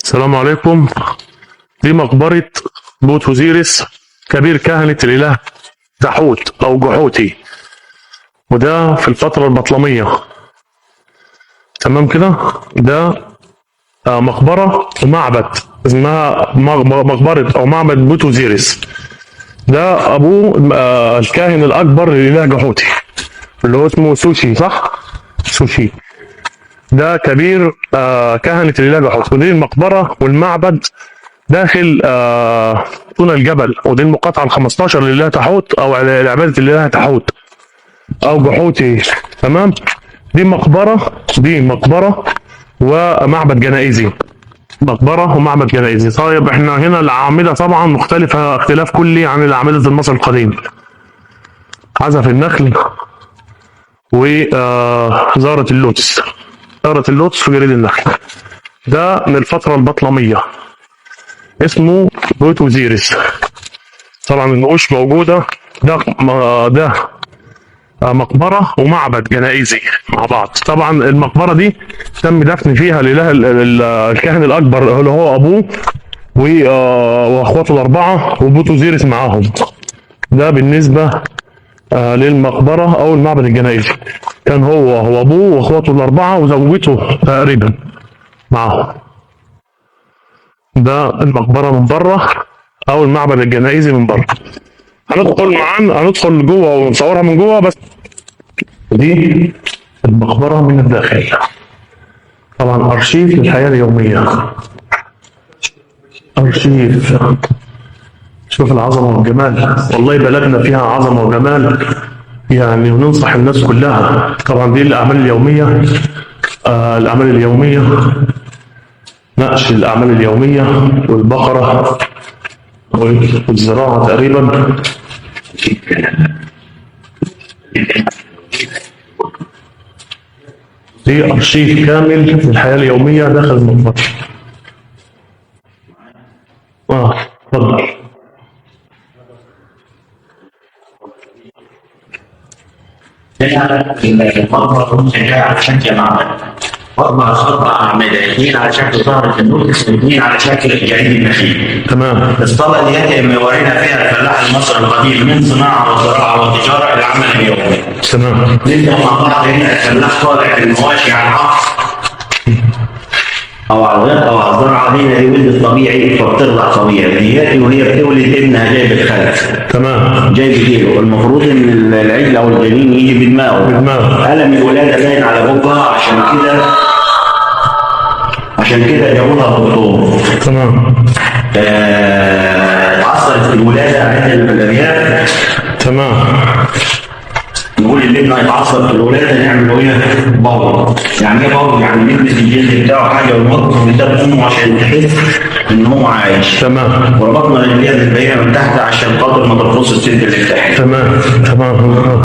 السلام عليكم. دي مقبرة بوت أوزيريس كبير كهنة الإله تحوت أو جحوتي، وده في الفترة البطلمية. تمام كده. ده مقبرة ومعبد اسمها مقبرة أو معبد بوت أوزيريس. ده أبوه الكاهن الأكبر للإله جحوتي اللي هو اسمه سوشي، صح؟ سوشي ده كبير كهنة الإله جحوتي. ودي المقبرة والمعبد داخل طول الجبل، ودي المقاطعة ال15 لله تحوت أو لعبادة الإله تحوت أو جحوتي. تمام. دي مقبرة ومعبد جنائزي. مقبرة ومعبد جنائزي. طيب احنا هنا الأعمدة طبعا مختلفة اختلاف كلي عن الأعمدة المصري القديم. عزف النخل وزارة اللوتس. زارة اللوتس في جريد النخل. ده من الفترة البطلمية، اسمه بوت أوزيريس. طبعا النقوش موجودة. ده مقبرة ومعبد جنائزي مع بعض. طبعا المقبرة دي تم دفن فيها الإله الكاهن الأكبر اللي هو أبوه وأخواته الأربعة وبوت أوزيريس معاهم. ده بالنسبة للمقبرة أو المعبد الجنائزي. كان هو أبوه وأخواته الأربعة وزوجته تقريبا معاهم. ده المقبرة من بره أو المعبد الجنائزي من بره. هندخل جوه ونصورها من جوه بس. دي المقبرة من الداخل. طبعا أرشيف للحياة اليومية. أرشيف. شوف العظمة والجمال، والله بلدنا فيها عظمة وجمال يعني، وننصح الناس كلها. طبعا دي الأعمال اليومية. الأعمال اليومية، نقش الأعمال اليومية والبقرة والزراعة تقريبا. دي أرشيف كامل للحياة اليومية داخل المقبرة. اتفضل. المقبرة مسجلة على شكل معبد، أربع أعمدة، اثنين على شكل زهرة النورس واثنين على شكل جريد النخيل. تمام. الصالة اللي يتم يورينا فيها الفلاح المصري القديم من صناعة وزراعة وتجارة إلى عمل اليومي. تمام. نبدأ مع بعض. هنا الفلاح طالع المواشي على الحقل أو على الغد أو على الزرعة. هنا دي ولد طبيعي فبترضع طبيعي. دياتي وهي بتولد ابنها جايب الخلف. تمام. جايب كيلو. المفروض إن العجل أو الجنين يجي بدماغه. ألم الولادة باين على بقها، عشان كده جابوا لها الدكتور. تمام. اتعصرت في الولادة عندنا في الأرياف. تمام. نقول اللي ابنها يتعصر في الولادة نعمل له ايه؟ باور. يعني ايه باور؟ يعني نلبس الجلد بتاعه حاجة ونحطه قدام أمه عشان تحس إن هو عايش. تمام. وربطنا رجليها بالبعيرة من تحت عشان خاطر ما ترقصش السد اللي تحت. تمام.